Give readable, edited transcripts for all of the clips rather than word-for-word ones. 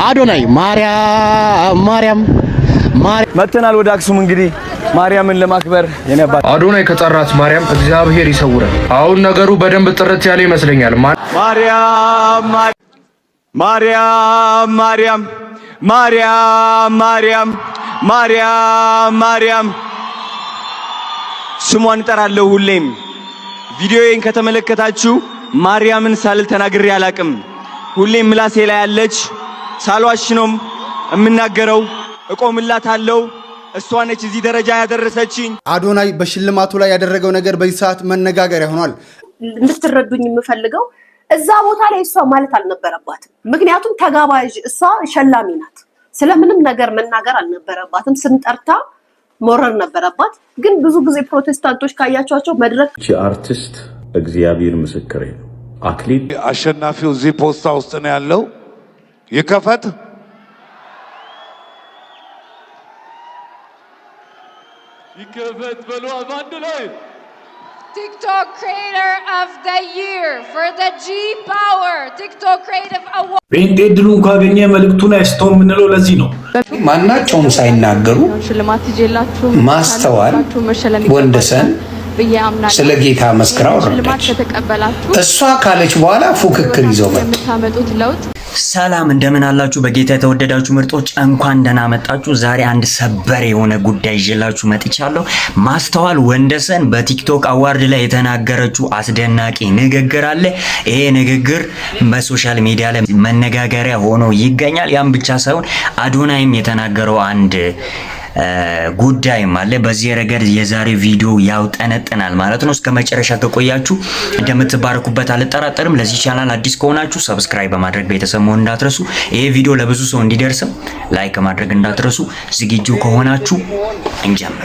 አዶናይ ማርያም መተናል ወደ አክሱም እንግዲህ ማርያምን ለማክበር የነባ አዶናይ ከጠራት ማርያም እግዚአብሔር ይሰውራል። አሁን ነገሩ በደንብ ጥርት ያለ ይመስለኛል። ማርያም ስሟን እጠራለሁ ሁሌም። ቪዲዮዬን ከተመለከታችሁ ማርያምን ሳልል ተናግሬ አላቅም። ሁሌም ምላሴ ላይ ያለች ሳልዋሽ ነው እምናገረው። እቆምላታለሁ። እሷ ነች እዚህ ደረጃ ያደረሰችኝ። አዶናይ በሽልማቱ ላይ ያደረገው ነገር በዚህ ሰዓት መነጋገሪያ ሆኗል። እንድትረዱኝ የምፈልገው እዛ ቦታ ላይ እሷ ማለት አልነበረባትም። ምክንያቱም ተጋባዥ እሷ ሸላሚ ናት። ስለምንም ነገር መናገር አልነበረባትም። ስም ጠርታ ሞረር ነበረባት። ግን ብዙ ጊዜ ፕሮቴስታንቶች ካያቸዋቸው መድረክ አርቲስት እግዚአብሔር ምስክሬ ነው። አክሊል አሸናፊው እዚህ ፖስታ ውስጥ ነው ያለው። ይከፈት በሉ አንድ ላይ TikTok Creator of the Year for the G Power TikTok Creative Award ጴንጤ ድሉን ካገኘ መልእክቱን አይስተው የምንለው ለዚህ ነው። ማናቸውም ሳይናገሩ ማስተዋል ወንደሰን ስለ ጌታ መስክራ ወረደች። እሷ ካለች በኋላ ፉክክር ይዘው መጡ። ሰላም እንደምን አላችሁ? በጌታ የተወደዳችሁ ምርጦች እንኳን ደህና መጣችሁ። ዛሬ አንድ ሰበር የሆነ ጉዳይ ይዤላችሁ መጥቻለሁ። ማስተዋል ወንደሰን በቲክቶክ አዋርድ ላይ የተናገረችው አስደናቂ ንግግር አለ። ይሄ ንግግር በሶሻል ሚዲያ ላይ መነጋገሪያ ሆኖ ይገኛል። ያም ብቻ ሳይሆን አዶናይም የተናገረው አንድ ጉዳይም አለ። በዚህ ረገድ የዛሬ ቪዲዮ ያውጠነጥናል ማለት ነው። እስከ መጨረሻ ከቆያችሁ እንደምትባረኩበት አልጠራጠርም። ለዚህ ቻናል አዲስ ከሆናችሁ ሰብስክራይብ በማድረግ ቤተሰብ መሆን እንዳትረሱ። ይሄ ቪዲዮ ለብዙ ሰው እንዲደርስም ላይክ ማድረግ እንዳትረሱ። ዝግጁ ከሆናችሁ እንጀምር።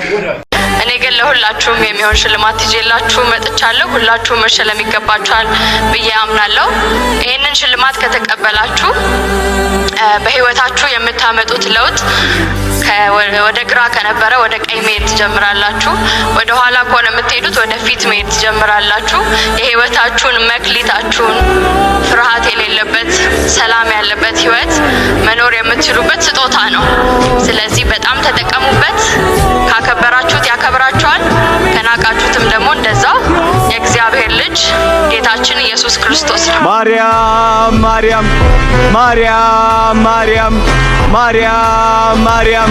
እኔ ግን ለሁላችሁም የሚሆን ሽልማት ይዤላችሁ መጥቻለሁ። ሁላችሁም መሸለም ይገባችኋል ብዬ አምናለሁ። ይሄንን ሽልማት ከተቀበላችሁ በህይወታችሁ የምታመጡት ለውጥ ወደ ግራ ከነበረ ወደ ቀኝ መሄድ ትጀምራላችሁ። ወደ ኋላ ከሆነ የምትሄዱት ወደ ፊት መሄድ ትጀምራላችሁ። የህይወታችሁን መክሊታችሁን ፍርሃት የሌለበት ሰላም ያለበት ህይወት መኖር የምትችሉበት ስጦታ ነው። ስለዚህ በጣም ተጠቀሙበት። ካከበራችሁት ያከብራችኋል፣ ከናቃችሁትም ደግሞ እንደዛው። የእግዚአብሔር ልጅ ጌታችን ኢየሱስ ክርስቶስ ነው። ማርያም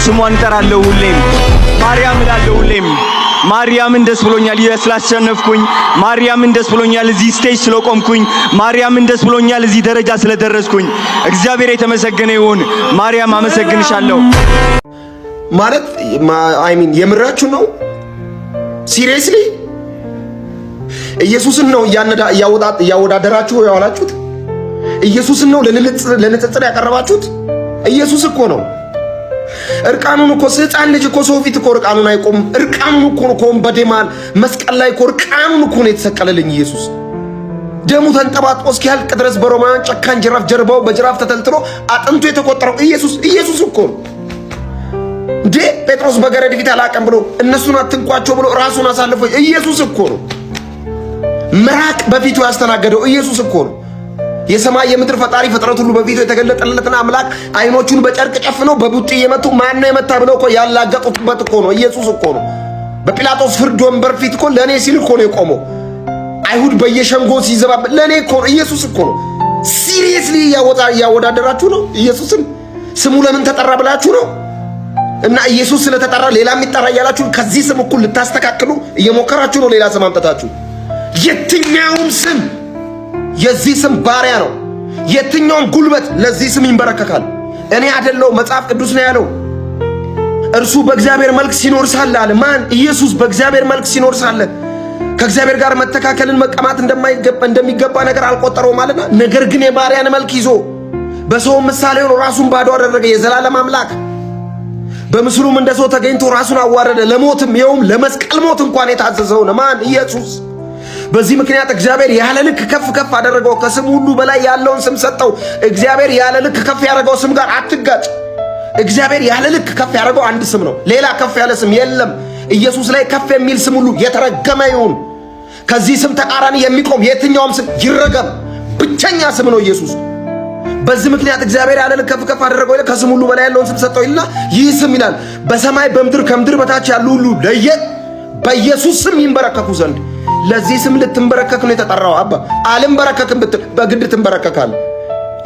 ስሟን እጠራለሁ ሁሌም። ማርያም እላለሁ ሁሌም። ማርያምን ደስ ብሎኛል ስላሸነፍኩኝ። ማርያምን ደስ ብሎኛል እዚህ ስቴጅ ስለቆምኩኝ። ማርያምን ደስ ብሎኛል እዚህ ደረጃ ስለደረስኩኝ። እግዚአብሔር የተመሰገነ ይሁን። ማርያም አመሰግንሻለሁ። ማለት የምራችሁ ነው? ሲሪየስሊ ኢየሱስን ነው ያወዳደራችሁ ያዋላችሁት? ኢየሱስን ነው ለንጽጽር ያቀረባችሁት? ኢየሱስ እኮ ነው እርቃኑን እኮ ሕፃን ልጅ እኮ ሰው ፊት እኮ እርቃኑን አይቆም። እርቃኑን እኮ ነው በደማል መስቀል ላይ እኮ እርቃኑን እኮ ነው የተሰቀለልኝ ኢየሱስ። ደሙ ተንጠባጥቦ እስኪያልቅ ድረስ በሮማውያን ጨካኝ ጅራፍ ጀርባው በጅራፍ ተተልትሎ አጥንቱ የተቆጠረው ኢየሱስ እኮ ነው። ጴጥሮስ በገረድ ፊት አላቀም ብሎ እነሱን አትንኳቸው ብሎ ራሱን አሳልፎ ኢየሱስ እኮ ነው። ምራቅ በፊቱ ያስተናገደው ኢየሱስ እኮ ነው። የሰማይ የምድር ፈጣሪ ፍጥረት ሁሉ በፊቱ የተገለጠለትና አምላክ አይኖቹን በጨርቅ ጨፍነው በቡጢ የመቱ ማን ነው የመታ ብለው እኮ ያላገጡበት እኮ ነው ኢየሱስ እኮ ነው። በጲላጦስ ፍርድ ወንበር ፊት እኮ ለኔ ሲል እኮ ነው የቆመው። አይሁድ በየሸንጎ ሲዘባብ ለኔ እኮ ነው ኢየሱስ እኮ ነው። ሲሪየስሊ ያወዳደራችሁ ነው ኢየሱስን። ስሙ ለምን ተጠራ ብላችሁ ነው? እና ኢየሱስ ስለተጠራ ሌላ የሚጠራ እያላችሁ ከዚህ ስም እኩል ልታስተካክሉ እየሞከራችሁ ነው። ሌላ ስም አምጥታችሁ የትኛውም ስም የዚህ ስም ባሪያ ነው። የትኛውም ጉልበት ለዚህ ስም ይንበረከካል። እኔ አይደለው መጽሐፍ ቅዱስ ነው ያለው። እርሱ በእግዚአብሔር መልክ ሲኖር ሳለ አለ። ማን? ኢየሱስ በእግዚአብሔር መልክ ሲኖር ሳለ ከእግዚአብሔር ጋር መተካከልን መቀማት እንደሚገባ ነገር አልቆጠረውም ማለትና፣ ነገር ግን የባሪያን መልክ ይዞ በሰው ምሳሌ ሆኖ ራሱን ባዶ አደረገ። የዘላለም አምላክ በምስሉም እንደ ሰው ተገኝቶ ራሱን አዋረደ፣ ለሞትም ይኸውም ለመስቀል ሞት እንኳን የታዘዘው ነው። ማን? ኢየሱስ። በዚህ ምክንያት እግዚአብሔር ያለ ልክ ከፍ አደረገው፣ ከስም ሁሉ በላይ ያለውን ስም ሰጠው። እግዚአብሔር ያለ ልክ ከፍ ያደረገው ስም ጋር አትጋጭ። እግዚአብሔር ያለ ልክ ከፍ ያደረገው አንድ ስም ነው። ሌላ ከፍ ያለ ስም የለም። ኢየሱስ ላይ ከፍ የሚል ስም ሁሉ የተረገመ ይሁን። ከዚህ ስም ተቃራኒ የሚቆም የትኛውም ስም ይረገም። ብቸኛ ስም ነው ኢየሱስ። በዚህ ምክንያት እግዚአብሔር ያለን ከፍ ከፍ አደረገው ይላል። ከስም ሁሉ በላይ ያለውን ስም ሰጠው ይልና ይህ ስም ይላል በሰማይ በምድር ከምድር በታች ያሉ ሁሉ በኢየሱስ ስም ይንበረከኩ ዘንድ። ለዚህ ስም ልትንበረከክ ነው የተጠራው። አባ አልንበረከክም ብትል በግድ ትንበረከካል።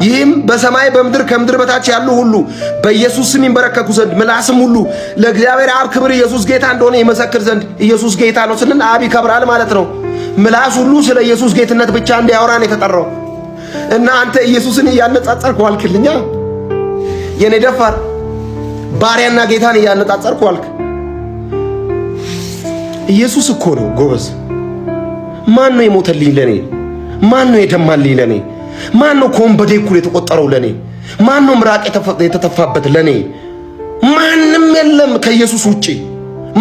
ይህም በሰማይ በምድር ከምድር በታች ያሉ ሁሉ በኢየሱስ ስም ይንበረከኩ ዘንድ ምላስም ሁሉ ለእግዚአብሔር አብ ክብር ኢየሱስ ጌታ እንደሆነ ይመሰክር ዘንድ። ኢየሱስ ጌታ ነው ስንል አብ ይከብራል ማለት ነው። ምላስ ሁሉ ስለ ኢየሱስ ጌትነት ብቻ እንዲያወራ ነው የተጠራው። እና አንተ ኢየሱስን እያነጻጸርክ ዋልክልኛ። የኔ ደፋር ባሪያና ጌታን እያነጻጸርክ ዋልክ። ኢየሱስ እኮ ነው ጎበዝ። ማን ነው የሞተልኝ ለኔ? ማን ነው የደማልኝ ለኔ? ማን ነው ከወንበዴ እኩል የተቆጠረው ለኔ? ማን ነው ምራቅ የተተፋበት ለኔ? ማንም የለም ከኢየሱስ ውጪ።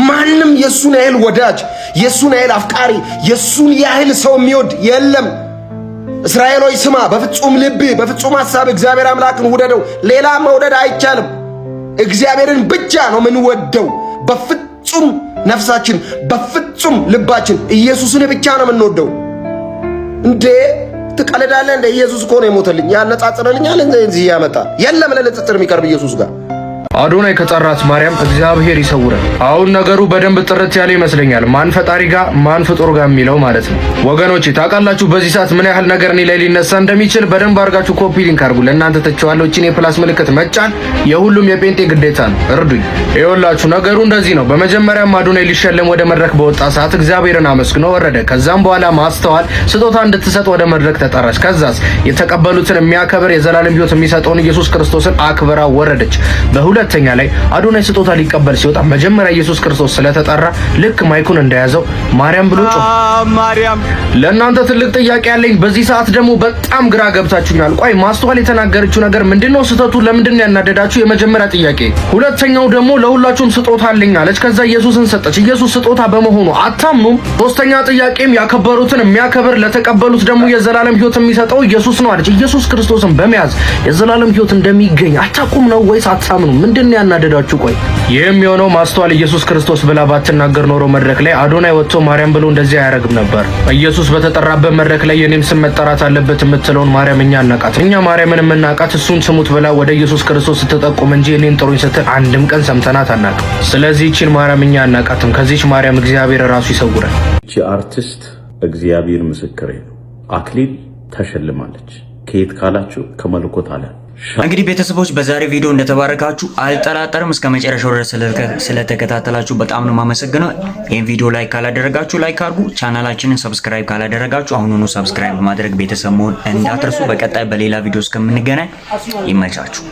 ማንም የሱን ያህል ወዳጅ፣ የሱን ያህል አፍቃሪ፣ የሱን ያህል ሰው የሚወድ የለም። እስራኤል ሆይ ስማ፣ በፍጹም ልብ በፍጹም ሐሳብ እግዚአብሔር አምላክን ውደደው። ሌላ መውደድ አይቻልም። እግዚአብሔርን ብቻ ነው የምንወደው በፍጹም ነፍሳችን፣ በፍጹም ልባችን። ኢየሱስን ብቻ ነው የምንወደው። እንዴ ትቀልዳለህ እንደ ኢየሱስ እኮ ነው የሞተልኝ። ያነጻጽረልኛል እንዚህ ያመጣ የለም ለንጽጽር የሚቀርብ ኢየሱስ ጋር። አዶናይ ከጠራት ማርያም እግዚአብሔር ይሰውራል። አሁን ነገሩ በደንብ ጥርት ያለ ይመስለኛል። ማን ፈጣሪ ጋር ማን ፍጡር ጋር የሚለው ማለት ነው። ወገኖቼ ታውቃላችሁ በዚህ ሰዓት ምን ያህል ነገር እኔ ላይ ሊነሳ እንደሚችል። በደንብ አድርጋችሁ ኮፒ ሊንክ አድርጉ። ለእናንተ ተቸዋለሁ። እቺን የፕላስ ምልክት መጫን የሁሉም የጴንጤ ግዴታ ነው። እርዱኝ። ይኸውላችሁ ነገሩ እንደዚህ ነው። በመጀመሪያም አዶናይ ሊሸለም ወደ መድረክ በወጣ ሰዓት እግዚአብሔርን አመስግኖ ወረደ። ከዛም በኋላ ማስተዋል ስጦታ እንድትሰጥ ወደ መድረክ ተጠራች። ከዛስ የተቀበሉትን የሚያከብር የዘላለም ሕይወት የሚሰጠውን ኢየሱስ ክርስቶስን አክብራ ወረደች። ሁለተኛ ላይ አዶናይ ስጦታ ሊቀበል ሲወጣ መጀመሪያ ኢየሱስ ክርስቶስ ስለተጠራ ልክ ማይኩን እንደያዘው ማርያም ብሎ ጮኸ። ማርያም ለእናንተ ትልቅ ጥያቄ ያለኝ በዚህ ሰዓት ደግሞ በጣም ግራ ገብታችሁኛል። ቆይ ማስተዋል የተናገረችው ነገር ምንድነው? ስህተቱ ለምንድን ነው ያናደዳችሁ? የመጀመሪያ ጥያቄ። ሁለተኛው ደግሞ ለሁላችሁም ስጦታ አለኝ አለች። ከዛ ኢየሱስን ሰጠች። ኢየሱስ ስጦታ በመሆኑ አታምኑም? ሶስተኛ ጥያቄም ያከበሩትን የሚያከብር ለተቀበሉት ደግሞ የዘላለም ሕይወት የሚሰጠው ኢየሱስ ነው አለች። ኢየሱስ ክርስቶስን በመያዝ የዘላለም ሕይወት እንደሚገኝ አታውቁም ነው ወይስ አታምኑም? ምንድነው ያናደዳችሁ? ቆይ ይህም የሆነው ማስተዋል ኢየሱስ ክርስቶስ ብላ ባትናገር ኖሮ መድረክ ላይ አዶናይ ወጥቶ ማርያም ብሎ እንደዚህ አያረግም ነበር። ኢየሱስ በተጠራበት መድረክ ላይ የኔም ስም መጠራት አለበት የምትለውን ማርያም እኛ አናቃት። እኛ ማርያምን የምናቃት እሱን ስሙት ብላ ወደ ኢየሱስ ክርስቶስ ስትጠቁም እንጂ እኔን ጥሩኝ ስትል አንድም ቀን ሰምተናት አናቅም። ስለዚህ እቺን ማርያም እኛ አናቃትም። ከዚህች ማርያም እግዚአብሔር ራሱ ይሰውራል። እቺ አርቲስት እግዚአብሔር ምስክሬ ነው አክሊል ተሸልማለች። ከየት ካላችሁ ከመለኮት አለ። እንግዲህ ቤተሰቦች በዛሬ ቪዲዮ እንደተባረካችሁ አልጠራጠርም። እስከ መጨረሻው ድረስ ስለተከታተላችሁ በጣም ነው የማመሰግነው። ይህን ቪዲዮ ላይክ ካላደረጋችሁ ላይክ አድርጉ። ቻናላችንን ሰብስክራይብ ካላደረጋችሁ አሁኑኑ ሰብስክራይብ በማድረግ ቤተሰብ መሆን እንዳትረሱ። በቀጣይ በሌላ ቪዲዮ እስከምንገናኝ ይመቻችሁ።